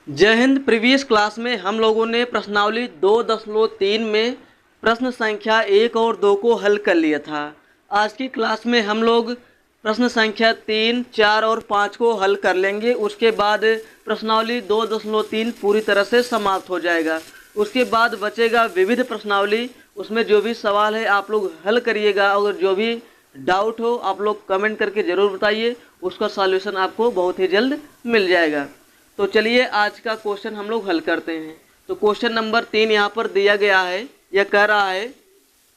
जय Hind. Previous class में हम लोगों ने प्रश्नावली 2.3 में प्रश्न संख्या 1 और 2 को हल कर लिया था। आज की क्लास में हम लोग प्रश्न संख्या 3, 4 और 5 को हल कर लेंगे। उसके बाद प्रश्नावली 2.3 पूरी तरह से समाप्त हो जाएगा। उसके बाद बचेगा विविध प्रश्नावली। उसमें जो भी सवाल है आप लोग हल करिएगा और जो भी डाउट हो आप लोग कमेंट करके ज़रूर बताइए। उसका सॉल्यूशन आपको बहुत ही जल्द मिल जाएगा। तो चलिए आज का क्वेश्चन हम लोग हल करते हैं। तो क्वेश्चन नंबर 3 यहाँ पर दिया गया है। यह कह रहा है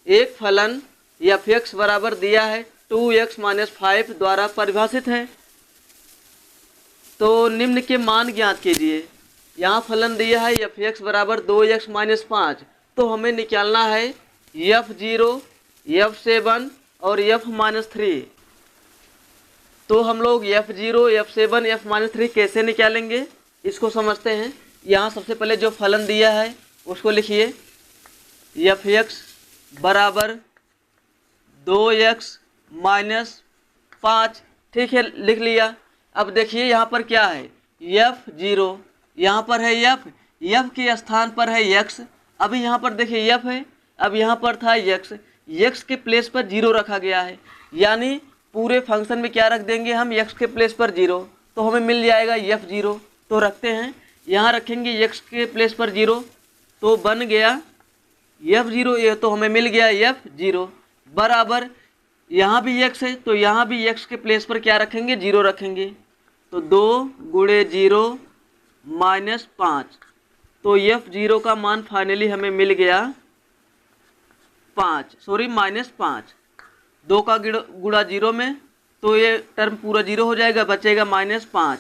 एक फलन f(x) बराबर दिया है 2x - 5 द्वारा परिभाषित है। तो निम्न के मान ज्ञात कीजिए। यहाँ फलन दिया है f(x) बराबर 2x - 5। तो हमें निकालना है f0, f7 और f-3। तो हम लोग f0, f7, f-3 कैसे निकालेंगे इसको समझते हैं। यहाँ सबसे पहले जो फलन दिया है उसको लिखिए। f(x) बराबर 2x - 5। ठीक है, लिख लिया। अब देखिए यहाँ पर क्या है f0, यहाँ पर है f के स्थान पर है x। अभी यहाँ पर देखिए f है, अब यहाँ पर था x के प्लेस पर 0 रखा गया है। यानी पूरे फंक्शन में क्या रख देंगे हम x के प्लेस पर 0, तो हमें मिल जाएगा f0। तो रखते हैं, यहाँ रखेंगे x के प्लेस पर 0 तो बन गया f0। ये तो हमें मिल गया f0 बराबर यहाँ भी x है तो यहाँ भी x के प्लेस पर क्या रखेंगे 0 रखेंगे। तो 2 × 0 - 5। तो f0 का मान फाइनली हमें मिल गया -5। 2 का गुणा 0 में तो ये टर्म पूरा 0 हो जाएगा, बचेगा -5।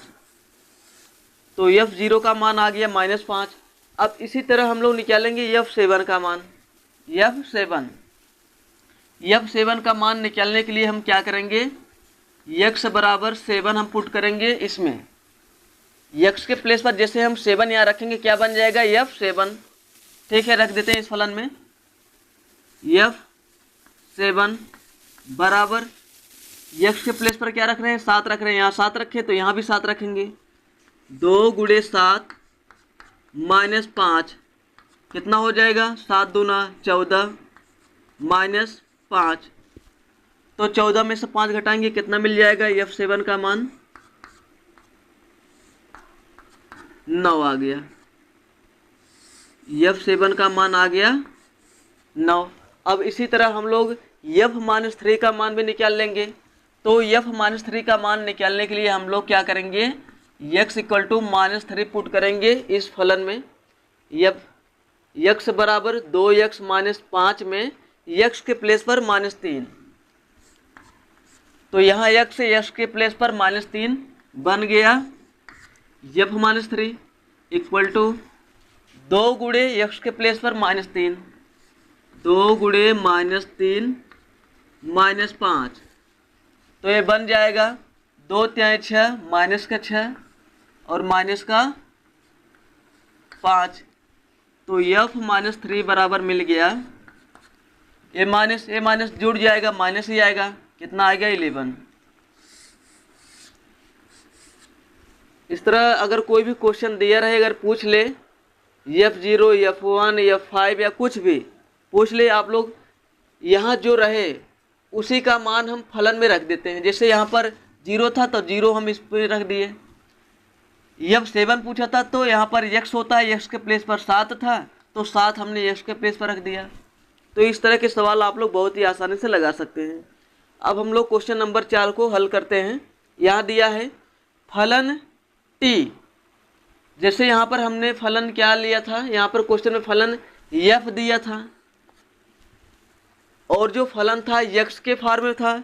तो f0 का मान आ गया -5। अब इसी तरह हम लोग निकालेंगे f7 का मान। f7 का मान निकालने के लिए हम क्या करेंगे, x बराबर 7 हम पुट करेंगे इसमें। x के प्लेस पर जैसे हम 7 यहाँ रखेंगे क्या बन जाएगा f7। ठीक है, रख देते हैं इस फलन में। f7 बराबर x के प्लेस पर क्या रख रहे हैं 7 रख रहे हैं, यहाँ 7 रखे तो यहाँ भी 7 रखेंगे। 2 × 7 - 5 कितना हो जाएगा 7 दूना 14 -5। तो 14 में से 5 घटाएंगे कितना मिल जाएगा f7 का मान 9 आ गया। f7 का मान आ गया 9। अब इसी तरह हम लोग f-3 का मान भी निकाल लेंगे। तो f-3 का मान निकालने के लिए हम लोग क्या करेंगे, x = -3 पुट करेंगे इस फलन में। x बराबर 2x - 5 में x के प्लेस पर -3। तो यहाँ x के प्लेस पर -3 बन गया। f-3 = 2 × x के प्लेस पर -3, 2 × -3 - 5। तो ये बन जाएगा 2 × 6 -6 और -5। तो f-3 बराबर मिल गया। ये माइनस जुड़ जाएगा, माइनस ही आएगा, कितना आएगा 11। इस तरह अगर कोई भी क्वेश्चन दिया रहे, अगर पूछ ले f0, f1, f5 या कुछ भी पूछ ले आप लोग, यहाँ जो रहे उसी का मान हम फलन में रख देते हैं। जैसे यहाँ पर 0 था तो 0 हम इस पर रख दिए। f7 पूछा था तो यहाँ पर x होता है, x के प्लेस पर 7 था तो 7 हमने x के प्लेस पर रख दिया। तो इस तरह के सवाल आप लोग बहुत ही आसानी से लगा सकते हैं। अब हम लोग क्वेश्चन नंबर 4 को हल करते हैं। यहाँ दिया है फलन t। जैसे यहाँ पर हमने फलन क्या लिया था, यहाँ पर क्वेश्चन में फलन f दिया था और जो फलन था x के फॉर्म में था।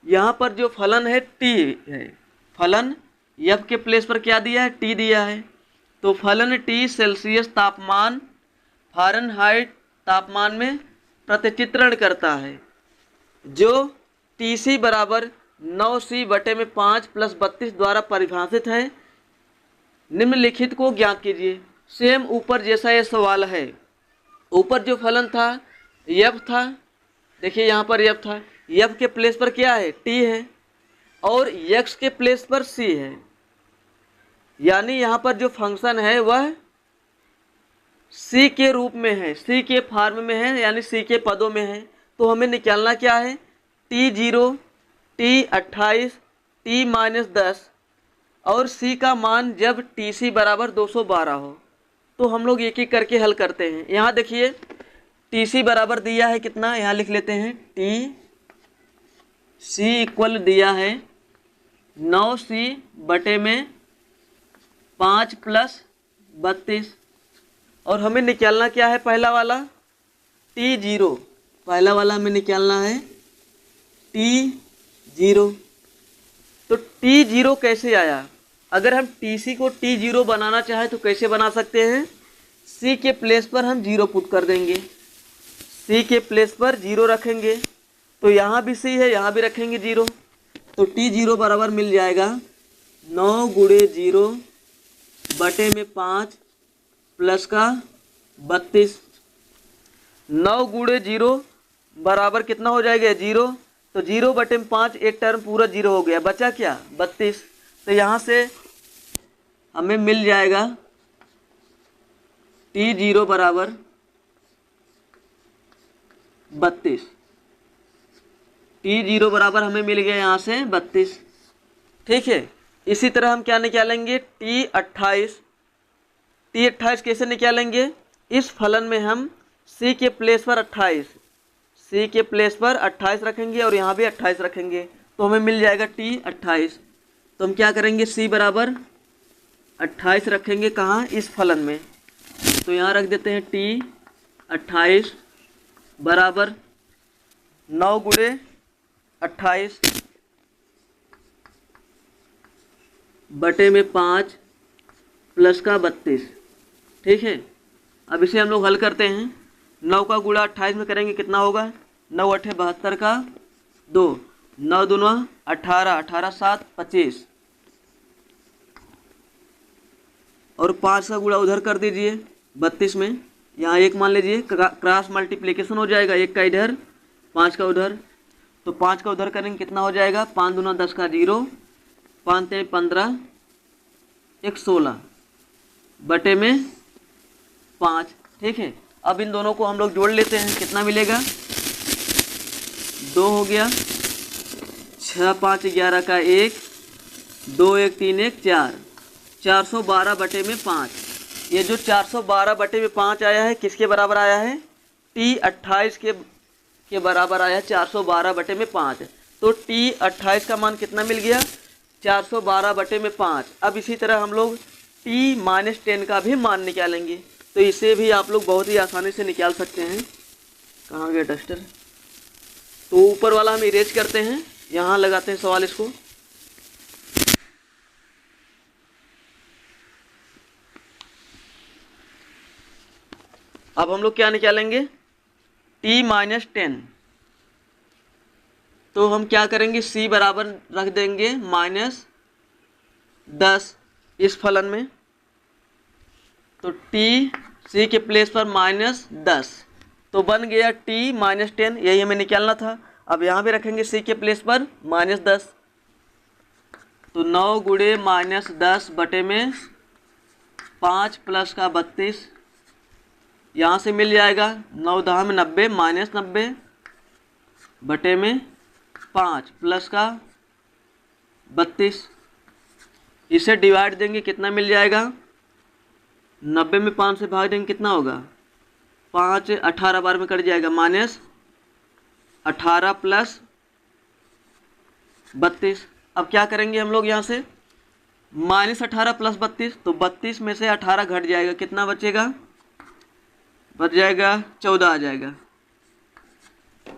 यहाँ पर जो फलन है t है, फलन f के प्लेस पर क्या दिया है t दिया है। तो फलन t सेल्सियस तापमान फ़ारेनहाइट तापमान में प्रतिचित्रण करता है, जो Tc बराबर 9c/5 + 32 द्वारा परिभाषित है। निम्नलिखित को ज्ञात कीजिए। सेम ऊपर जैसा ये सवाल है। ऊपर जो फलन था f था, देखिए यहाँ पर f था, f के प्लेस पर क्या है t है और x के प्लेस पर c है। यानी यहाँ पर जो फंक्शन है वह सी के रूप में है, सी के फॉर्म में है, यानी सी के पदों में है। तो हमें निकालना क्या है, T0, T28, T-10 और सी का मान जब TC बराबर 212 हो। तो हम लोग एक एक करके हल करते हैं। यहाँ देखिए TC बराबर दिया है कितना, यहाँ लिख लेते हैं TC इक्वल दिया है 9C बटे में 5 + 32 और हमें निकालना क्या है, पहला वाला T0, पहला वाला हमें निकालना है T0। तो T0 कैसे आया, अगर हम TC को T0 बनाना चाहें तो कैसे बना सकते हैं, C के प्लेस पर हम 0 पुट कर देंगे, C के प्लेस पर 0 रखेंगे। तो यहाँ भी C है, यहाँ भी रखेंगे 0। तो T0 बराबर मिल जाएगा 9 × 0 बटे में 5 प्लस का 32। 9 × 0 बराबर कितना हो जाएगा, 0। तो 0 बटे में 5, एक टर्म पूरा 0 हो गया, बचा क्या, 32। तो यहाँ से हमें मिल जाएगा T0 बराबर 32। T0 बराबर हमें मिल गया यहाँ से 32। ठीक है, इसी तरह हम क्या निकालेंगे, T28। T28 कैसे निकालेंगे, इस फलन में हम C के प्लेस पर 28, C के प्लेस पर 28 रखेंगे और यहाँ भी 28 रखेंगे। तो हमें मिल जाएगा T28। तो हम क्या करेंगे, C बराबर 28 रखेंगे कहाँ, इस फलन में। तो यहाँ रख देते हैं T28 बराबर 9 × 28 बटे में 5 प्लस का 32। ठीक है, अब इसे हम लोग हल करते हैं। 9 का गुणा 28 में करेंगे कितना होगा, 9 × 8 = 72 का 2, 9 दूना 18, 18 7 25 और 5 का गुणा उधर कर दीजिए 32 में, यहाँ 1 मान लीजिए, क्रॉस मल्टीप्लिकेशन हो जाएगा, 1 का इधर 5 का उधर। तो 5 का उधर करेंगे कितना हो जाएगा, 5 दूना 10 का 0, 5 3 15, 1 16 बटे में 5। ठीक है, अब इन दोनों को हम लोग जोड़ लेते हैं, कितना मिलेगा, 2 हो गया, 6 5 11 का 1, 2 1 3 1 4, 412 बटे में 5। ये जो 412 बटे में 5 आया है किसके बराबर आया है, T28 के बराबर आया है, 412 बटे में 5। तो T28 का मान कितना मिल गया, 412 बटे में 5। अब इसी तरह हम लोग T-10 का भी मान निकालेंगे। तो इसे भी आप लोग बहुत ही आसानी से निकाल सकते हैं। कहाँ गया डस्टर, तो ऊपर वाला हम इरेज करते हैं, यहाँ लगाते हैं सवाल इसको। अब हम लोग क्या निकालेंगे, T-10। तो हम क्या करेंगे, C बराबर रख देंगे -10 इस फलन में। तो C के प्लेस पर -10, तो बन गया T-10, यही हमें निकालना था। अब यहाँ भी रखेंगे C के प्लेस पर -10, तो 9 × -10 बटे में 5 प्लस का 32, यहाँ से मिल जाएगा 9 10 में 90, -90 बटे में 5 प्लस का 32। इसे डिवाइड देंगे कितना मिल जाएगा, 90 में 5 से भाग देंगे कितना होगा, 5 18 बार में कट जाएगा, -18 प्लस 32। अब क्या करेंगे हम लोग, यहाँ से -18 प्लस 32, तो 32 में से 18 घट जाएगा, कितना बचेगा, बच जाएगा 14 आ जाएगा।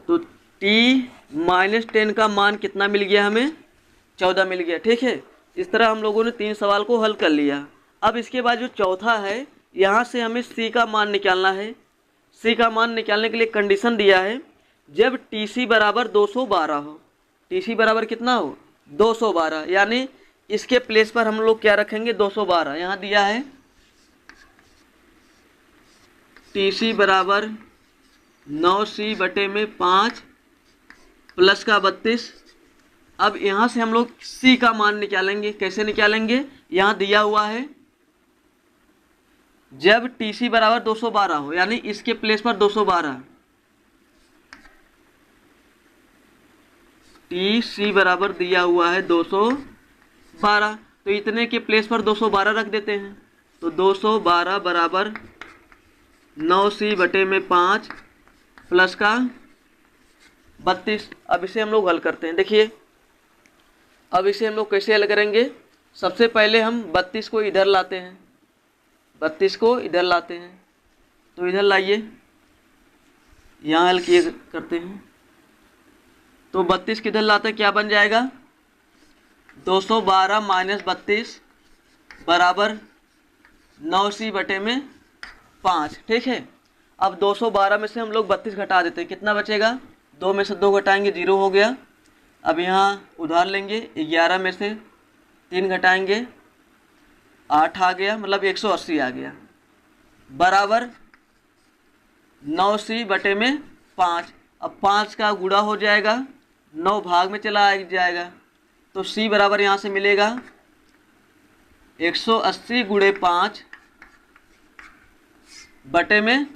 तो T-10 का मान कितना मिल गया हमें, 14 मिल गया। ठीक है, इस तरह हम लोगों ने 3 सवाल को हल कर लिया। अब इसके बाद जो चौथा है, यहाँ से हमें C का मान निकालना है। C का मान निकालने के लिए कंडीशन दिया है, जब TC बराबर 212 हो। TC बराबर कितना हो, 212, यानी इसके प्लेस पर हम लोग क्या रखेंगे, 212। यहाँ दिया है TC बराबर 9C बटे में 5 प्लस का 32। अब यहाँ से हम लोग C का मान निकालेंगे, कैसे निकालेंगे, यहाँ दिया हुआ है जब TC बराबर 212 हो, यानी इसके प्लेस पर 212, TC बराबर दिया हुआ है 212, तो इतने के प्लेस पर 212 रख देते हैं। तो 212 बराबर 9C/5 प्लस का 32। अब इसे हम लोग हल करते हैं। देखिए अब इसे हम लोग कैसे हल करेंगे। सबसे पहले हम 32 को इधर लाते हैं, 32 को इधर लाते हैं, तो इधर लाइए, यहाँ हल किए करते हैं। तो 32 किधर लाते हैं, क्या बन जाएगा, 212 माइनस 32 बराबर 9C/5। ठीक है। अब 212 में से हम लोग 32 घटा देते हैं, कितना बचेगा, 2 में से 2 घटाएंगे 0 हो गया। अब यहाँ उधार लेंगे, 11 में से 3 घटाएंगे 8 आ गया, मतलब 180 आ गया, बराबर 9C/5। अब 5 का गुणा हो जाएगा, 9 भाग में चला जाएगा, तो C बराबर यहाँ से मिलेगा 180 गुणे 5 बटे में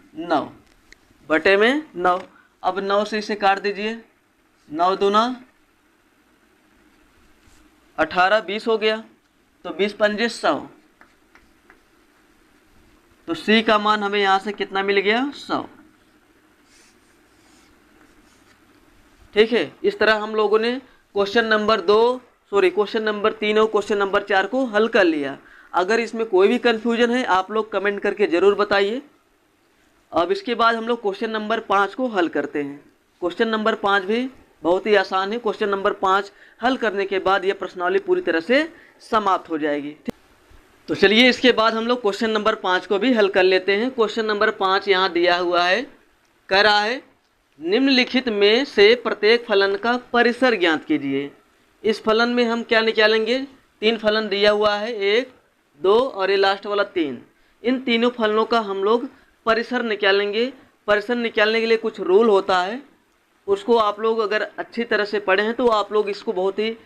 9। अब 9 से इसे काट दीजिए, 9 दूना 18, 20 हो गया, तो 20 पंजे 100। तो C का मान हमें यहाँ से कितना मिल गया, 100। ठीक है। इस तरह हम लोगों ने क्वेश्चन नंबर 3 और क्वेश्चन नंबर 4 को हल कर लिया। अगर इसमें कोई भी कन्फ्यूजन है आप लोग कमेंट करके ज़रूर बताइए। अब इसके बाद हम लोग क्वेश्चन नंबर 5 को हल करते हैं। क्वेश्चन नंबर 5 भी बहुत ही आसान है। क्वेश्चन नंबर 5 हल करने के बाद यह प्रश्नावली पूरी तरह से समाप्त हो जाएगी। तो चलिए इसके बाद हम लोग क्वेश्चन नंबर 5 को भी हल कर लेते हैं। क्वेश्चन नंबर 5 यहाँ दिया हुआ है, कह रहा है निम्नलिखित में से प्रत्येक फलन का परिसर ज्ञात कीजिए। इस फलन में हम क्या निकालेंगे, 3 फलन दिया हुआ है, 1, 2 और ये लास्ट वाला 3। इन तीनों फलनों का हम लोग परिसर निकालेंगे। परिसर निकालने के लिए कुछ रूल होता है, उसको आप लोग अगर अच्छी तरह से पढ़े हैं तो आप लोग इसको बहुत ही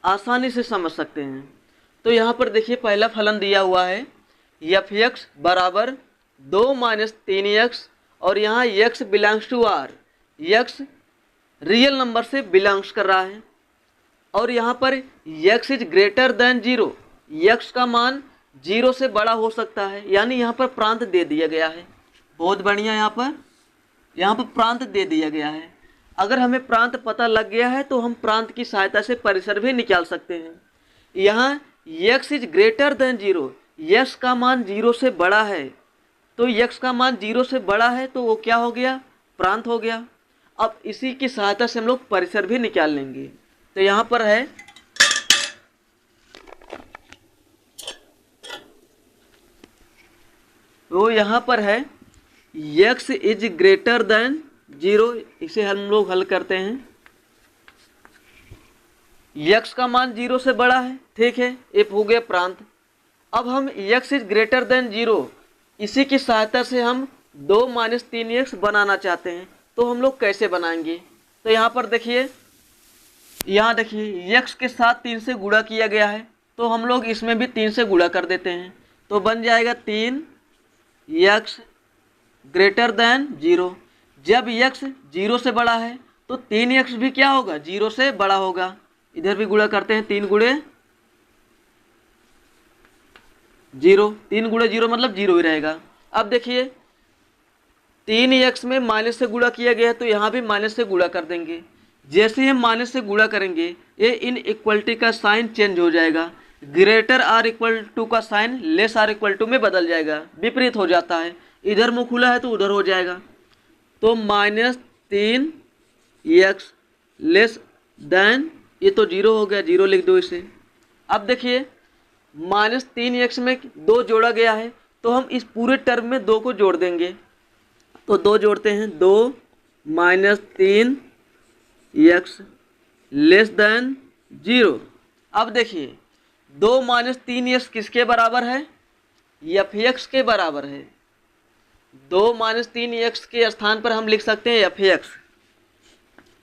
आसानी से समझ सकते हैं। तो यहाँ पर देखिए पहला फलन दिया हुआ है f(x) बराबर 2 - 3x, और यहाँ x belongs to r, x real number से बिलोंग्स कर रहा है, और यहाँ पर x is greater than 0, x का मान 0 से बड़ा हो सकता है, यानी यहाँ पर प्रांत दे दिया गया है। बहुत बढ़िया, यहाँ पर प्रांत दे दिया गया है। अगर हमें प्रांत पता लग गया है तो हम प्रांत की सहायता से परिसर भी निकाल सकते हैं। यहाँ x is greater than 0, x का मान 0 से बड़ा है, तो x का मान 0 से बड़ा है तो वो क्या हो गया, प्रांत हो गया। अब इसी की सहायता से हम लोग परिसर भी निकाल लेंगे। तो यहाँ पर है x इज ग्रेटर देन 0, इसे हम लोग हल करते हैं। x का मान 0 से बड़ा है, ठीक है, ये हो गया प्रांत। अब हम x इज ग्रेटर देन 0, इसी की सहायता से हम 2 - 3x बनाना चाहते हैं, तो हम लोग कैसे बनाएंगे। तो यहाँ पर देखिए, यहाँ देखिए x के साथ 3 से गुणा किया गया है, तो हम लोग इसमें भी 3 से गुणा कर देते हैं, तो बन जाएगा 3x ग्रेटर देन 0। जब x 0 से बड़ा है तो 3x भी क्या होगा, 0 से बड़ा होगा। इधर भी गुणा करते हैं, 3 गुणे 0, 3 गुणे 0 मतलब 0 ही रहेगा। अब देखिए 3x में माइनस से गुणा किया गया है, तो यहाँ भी माइनस से गुणा कर देंगे। जैसे ही हम माइनस से गुणा करेंगे ये इन इक्वलिटी का साइन चेंज हो जाएगा, ग्रेटर आर इक्वल टू का sign less or equal to में बदल जाएगा, विपरीत हो जाता है। इधर मुँह खुला है तो उधर हो जाएगा, तो -3x लेस देन, ये तो 0 हो गया, 0 लिख दो इसे। अब देखिए -3x में 2 जोड़ा गया है, तो हम इस पूरे टर्म में 2 को जोड़ देंगे, तो 2 जोड़ते हैं, 2 - 3x लेस देन 0। अब देखिए 2 - 3x किसके बराबर है, f(x) के बराबर है। 2 - 3x के स्थान पर हम लिख सकते हैं f(x),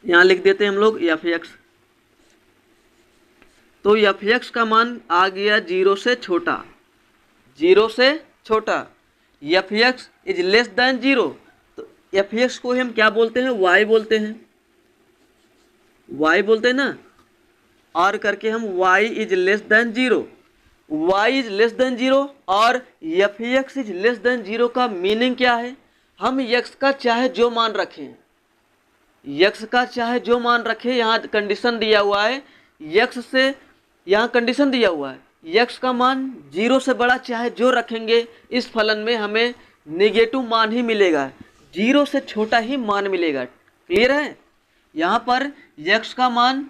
यहाँ लिख देते हैं हम लोग f(x), तो एफ एक्स का मान आ गया 0 से छोटा, 0 से छोटा। F x is less than 0, तो एफ एक्स को हम क्या बोलते हैं, वाई बोलते हैं, वाई बोलते हैं ना, और करके हम y is less than 0, y is less than 0 और F x is less than 0 का मीनिंग क्या है, हम x का चाहे जो मान रखें, x का चाहे जो मान रखें, यहाँ कंडीशन दिया हुआ है x से, यहाँ कंडीशन दिया हुआ है x का मान 0 से बड़ा चाहे जो रखेंगे, इस फलन में हमें नेगेटिव मान ही मिलेगा, 0 से छोटा ही मान मिलेगा। क्लियर है? यहाँ पर x का मान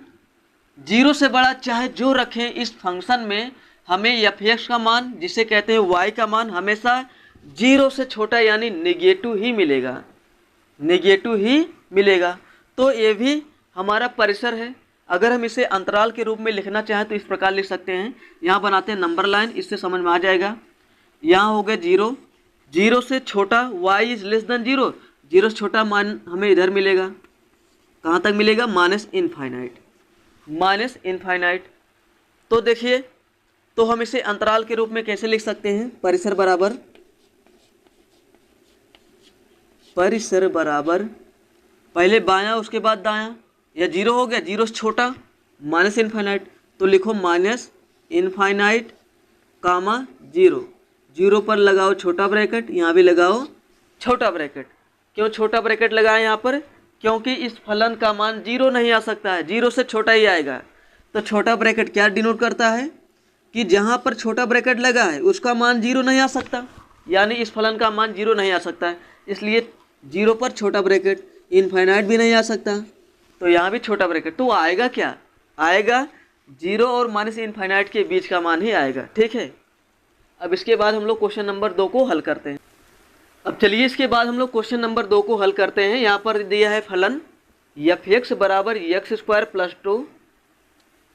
0 से बड़ा चाहे जो रखें, इस फंक्शन में हमें एफ एक्स का मान, जिसे कहते हैं y का मान, हमेशा 0 से छोटा यानी नेगेटिव ही मिलेगा, नेगेटिव ही मिलेगा। तो ये भी हमारा परिसर है। अगर हम इसे अंतराल के रूप में लिखना चाहें तो इस प्रकार लिख सकते हैं, यहाँ बनाते हैं नंबर लाइन, इससे समझ में आ जाएगा। यहाँ हो गया 0, 0 से छोटा y इज लेस देन 0, 0 से छोटा मान हमें इधर मिलेगा, कहाँ तक मिलेगा, माइनस इनफाइनाइट, माइनस इनफाइनाइट। तो देखिए, तो हम इसे अंतराल के रूप में कैसे लिख सकते हैं, परिसर बराबर, परिसर बराबर पहले बायां उसके बाद दायां, या 0 हो गया, 0 से छोटा माइनस इनफाइनाइट, तो लिखो माइनस इनफाइनाइट कामा 0, 0 पर लगाओ छोटा ब्रैकेट, यहाँ भी लगाओ छोटा ब्रैकेट। क्यों छोटा ब्रैकेट लगाएं यहाँ पर, क्योंकि इस फलन का मान 0 नहीं आ सकता है, 0 से छोटा ही आएगा। तो छोटा ब्रैकेट क्या डिनोट करता है कि जहाँ पर छोटा ब्रैकेट लगा है उसका मान 0 नहीं आ सकता, यानी इस फलन का मान 0 नहीं आ सकता है, इसलिए 0 पर छोटा ब्रैकेट, इनफाइनाइट भी नहीं आ सकता, तो यहाँ भी छोटा ब्रैकेट। तो आएगा क्या, आएगा 0 और माइनस इनफाइनाइट के बीच का मान ही आएगा। ठीक है, अब इसके बाद हम लोग क्वेश्चन नंबर 2 को हल करते हैं। अब चलिए इसके बाद हम लोग क्वेश्चन नंबर 2 को हल करते हैं। यहाँ पर दिया है फलन एफ एक्स बराबर एक्स स्क्वायर प्लस 2,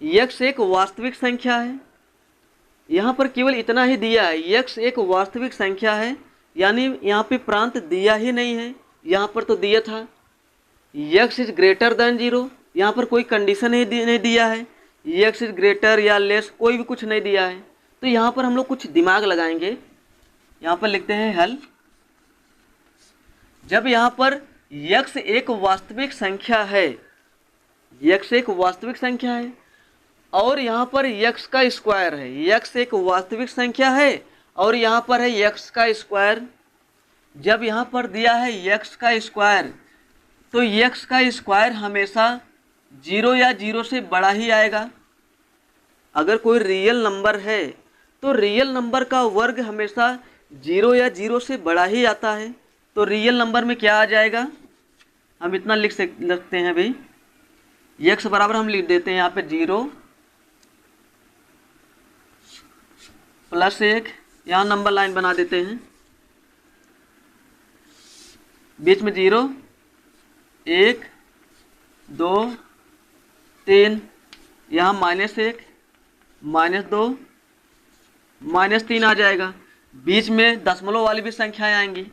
एक्स एक वास्तविक संख्या है, यहाँ पर केवल इतना ही दिया है, एक्स एक वास्तविक संख्या है, यानी यहाँ पे प्रांत दिया ही नहीं है, यहाँ पर तो दिया था एक्स इज ग्रेटर देन 0, यहाँ पर कोई कंडीशन ही नहीं दिया है, एक्स इज ग्रेटर या लेस कोई भी कुछ नहीं दिया है। तो यहाँ पर हम लोग कुछ दिमाग लगाएंगे, यहाँ पर लिखते हैं हल। जब यहाँ पर x एक वास्तविक संख्या है, x एक वास्तविक संख्या है और यहाँ पर x का स्क्वायर है, x एक वास्तविक संख्या है और यहाँ पर है x का स्क्वायर। जब यहाँ पर दिया है x का स्क्वायर, तो x का स्क्वायर हमेशा 0 या 0 से बड़ा ही आएगा। अगर कोई रियल नंबर है तो रियल नंबर का वर्ग हमेशा 0 या 0 से बड़ा ही आता है। तो रियल नंबर में क्या आ जाएगा, हम इतना लिख सकते हैं भाई, x बराबर हम लिख देते हैं यहाँ पे 0 प्लस 1, यहाँ नंबर लाइन बना देते हैं, बीच में 0 1 2 3, यहाँ -1 -2 -3 आ जाएगा। बीच में दशमलव वाली भी संख्याएं आएंगी।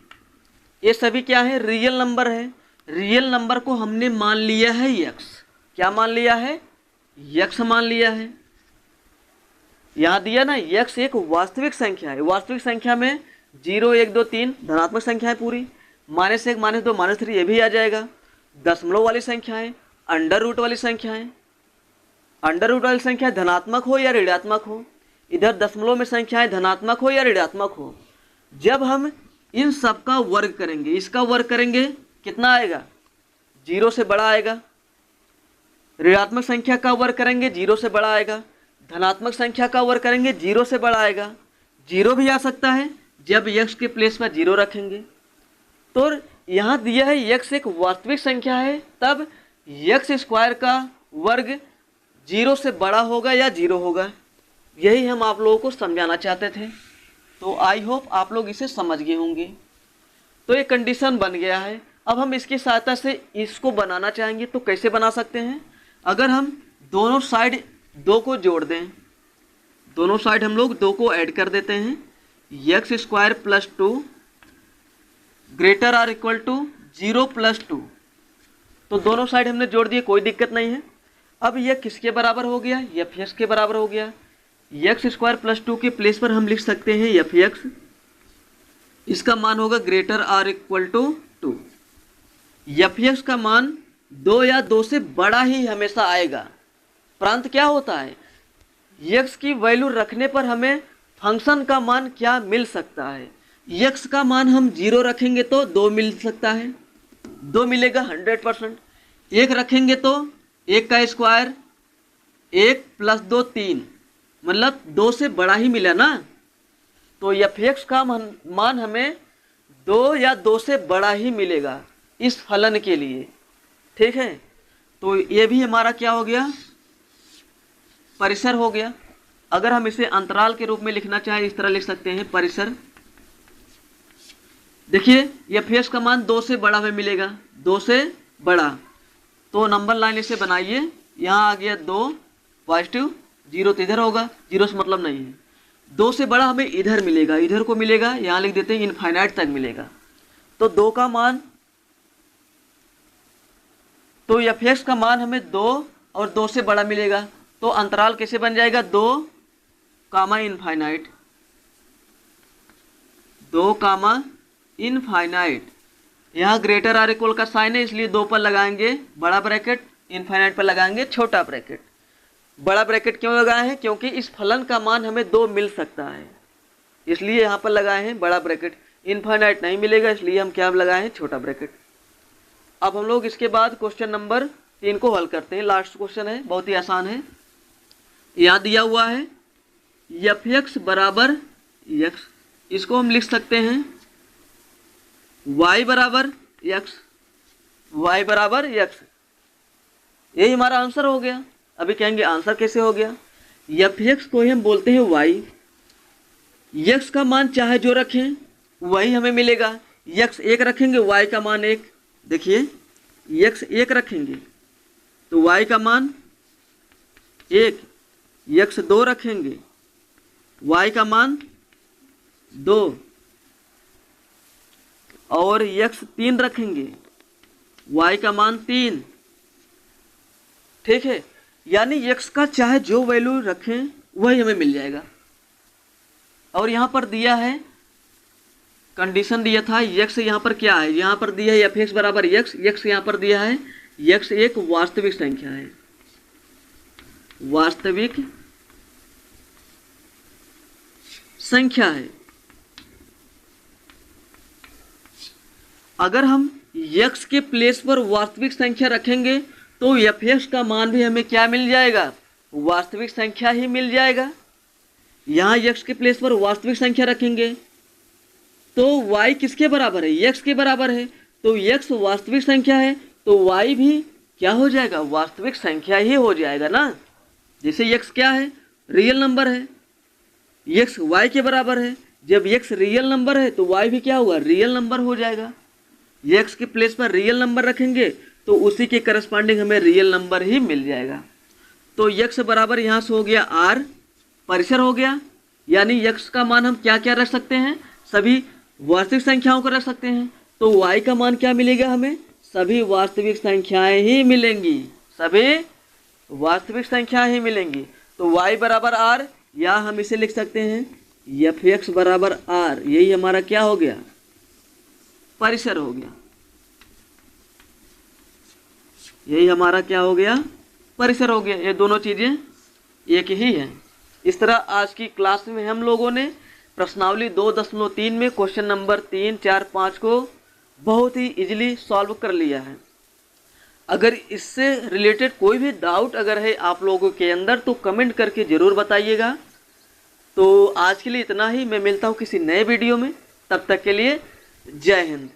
ये सभी क्या है, रियल नंबर है। रियल नंबर को हमने मान लिया है x, क्या मान लिया है, x मान लिया है। यहाँ दिया ना x एक वास्तविक संख्या है, वास्तविक संख्या में 0 1 2 3 धनात्मक संख्या है पूरी, -1 -2 -3 ये भी आ जाएगा। दशमलव वाली संख्याएं, अंडर रूट वाली संख्याएं, अंडर रूट वाली संख्या धनात्मक हो या ऋणात्मक हो, इधर दशमलव में संख्याएं धनात्मक हो या ऋणात्मक हो, जब हम इन सब का वर्ग करेंगे, इसका वर्ग करेंगे कितना आएगा, 0 से बड़ा आएगा। ऋणात्मक संख्या का वर्ग करेंगे 0 से बड़ा आएगा, धनात्मक संख्या का वर्ग करेंगे 0 से बड़ा आएगा। 0 भी आ सकता है जब x के प्लेस पर 0 रखेंगे। तो यहाँ दिया है x एक वास्तविक संख्या है, तब x स्क्वायर का वर्ग 0 से बड़ा होगा या 0 होगा, यही हम आप लोगों को समझाना चाहते थे। तो आई होप आप लोग इसे समझ गए होंगे। तो ये कंडीशन बन गया है। अब हम इसकी सहायता से इसको बनाना चाहेंगे तो कैसे बना सकते हैं, अगर हम दोनों साइड 2 को जोड़ दें, दोनों साइड हम लोग 2 को ऐड कर देते हैं, x square plus 2 greater or equal to 0 plus 2, तो दोनों साइड हमने जोड़ दिए, कोई दिक्कत नहीं है। अब यह किसके बराबर हो गया, एफ एक्स के बराबर हो गया। एक्स स्क्वायर प्लस 2 के प्लेस पर हम लिख सकते हैं एफ एक्स, इसका मान होगा greater or equal to 2। F x का मान 2 या 2 से बड़ा ही हमेशा आएगा, परंतु क्या होता है एक्स की वैल्यू रखने पर हमें फंक्शन का मान क्या मिल सकता है। एक्स का मान हम 0 रखेंगे तो 2 मिल सकता है, 2 मिलेगा 100%। 1 रखेंगे तो 1 का स्क्वायर 1 प्लस 2 3, मतलब 2 से बड़ा ही मिला ना। तो एफ एक्स का मान हमें 2 या 2 से बड़ा ही मिलेगा इस फलन के लिए, ठीक है। तो ये भी हमारा क्या हो गया, परिसर हो गया। अगर हम इसे अंतराल के रूप में लिखना चाहें इस तरह लिख सकते हैं परिसर। देखिए एफ एक्स का मान 2 से बड़ा हमें मिलेगा, 2 से बड़ा, तो नंबर लाइन इसे बनाइए। यहाँ आ गया 2 पॉजिटिव, 0 तो इधर होगा, 0 से मतलब नहीं है। 2 से बड़ा हमें इधर मिलेगा, इधर को मिलेगा, यहाँ लिख देते हैं इनफाइनाइट तक मिलेगा। तो 2 का मान, तो एफ एक्स का मान हमें 2 और 2 से बड़ा मिलेगा। तो अंतराल कैसे बन जाएगा, 2 कामा इनफाइनाइट, 2 कामा इनफाइनाइट। यहाँ ग्रेटर आर इक्वल का साइन है, इसलिए 2 पर लगाएंगे बड़ा ब्रैकेट, इनफाइनाइट पर लगाएंगे छोटा ब्रैकेट। बड़ा ब्रैकेट क्यों लगाए हैं, क्योंकि इस फलन का मान हमें 2 मिल सकता है, इसलिए यहाँ पर लगाए हैं बड़ा ब्रैकेट। इनफाइनाइट नहीं मिलेगा, इसलिए हम क्या लगाए हैं, छोटा ब्रैकेट। अब हम लोग इसके बाद क्वेश्चन नंबर 3 को हल करते हैं। लास्ट क्वेश्चन है, बहुत ही आसान है। यहाँ दिया हुआ है एफ एक्स बराबर एक्स, इसको हम लिख सकते हैं y बराबर एक्स, y बराबर एक्स, यही हमारा आंसर हो गया। अभी कहेंगे आंसर कैसे हो गया, एफ एक्स को ही हम बोलते हैं y, एक्स का मान चाहे जो रखें वही हमें मिलेगा। एक्स 1 रखेंगे y का मान 1, देखिए एक्स 1 रखेंगे तो y का मान 1, एक्स 2 रखेंगे y का मान 2, और x 3 रखेंगे y का मान 3, ठीक है। यानी x का चाहे जो वैल्यू रखें वही हमें मिल जाएगा। और यहाँ पर दिया है, कंडीशन दिया था x यहाँ पर क्या है, यहाँ पर दिया है एफ एक्स बराबर x, x यहाँ पर दिया है x एक वास्तविक संख्या है, वास्तविक संख्या है। अगर हम x के प्लेस पर वास्तविक संख्या रखेंगे तो एफ एक्स का मान भी हमें क्या मिल जाएगा, वास्तविक संख्या ही मिल जाएगा। यहाँ x के प्लेस पर वास्तविक संख्या रखेंगे तो y किसके बराबर है, x के बराबर है। तो x वास्तविक संख्या है तो y भी क्या हो जाएगा, वास्तविक संख्या ही हो जाएगा ना। जैसे x क्या है, रियल नंबर है, x y के बराबर है। जब x रियल नंबर है तो y भी क्या होगा, रियल नंबर हो जाएगा। x के प्लेस पर रियल नंबर रखेंगे तो उसी के करस्पॉन्डिंग हमें रियल नंबर ही मिल जाएगा। तो x बराबर यहाँ से हो गया r, परिसर हो गया। यानी x का मान हम क्या क्या रख सकते हैं, सभी वास्तविक संख्याओं को रख सकते हैं। तो y का मान क्या मिलेगा, हमें सभी वास्तविक संख्याएं ही मिलेंगी, सभी वास्तविक संख्याएं ही मिलेंगी। तो y बराबर r, या हम इसे लिख सकते हैं एफ एक्स बराबर r, यही हमारा क्या हो गया, परिसर हो गया। यही हमारा क्या हो गया, परिसर हो गया। ये दोनों चीज़ें एक ही हैं। इस तरह आज की क्लास में हम लोगों ने प्रश्नावली 2.3 में क्वेश्चन नंबर 3, 4, 5 को बहुत ही इजीली सॉल्व कर लिया है। अगर इससे रिलेटेड कोई भी डाउट अगर है आप लोगों के अंदर तो कमेंट करके ज़रूर बताइएगा। तो आज के लिए इतना ही, मैं मिलता हूँ किसी नए वीडियो में, तब तक के लिए जय हिंद।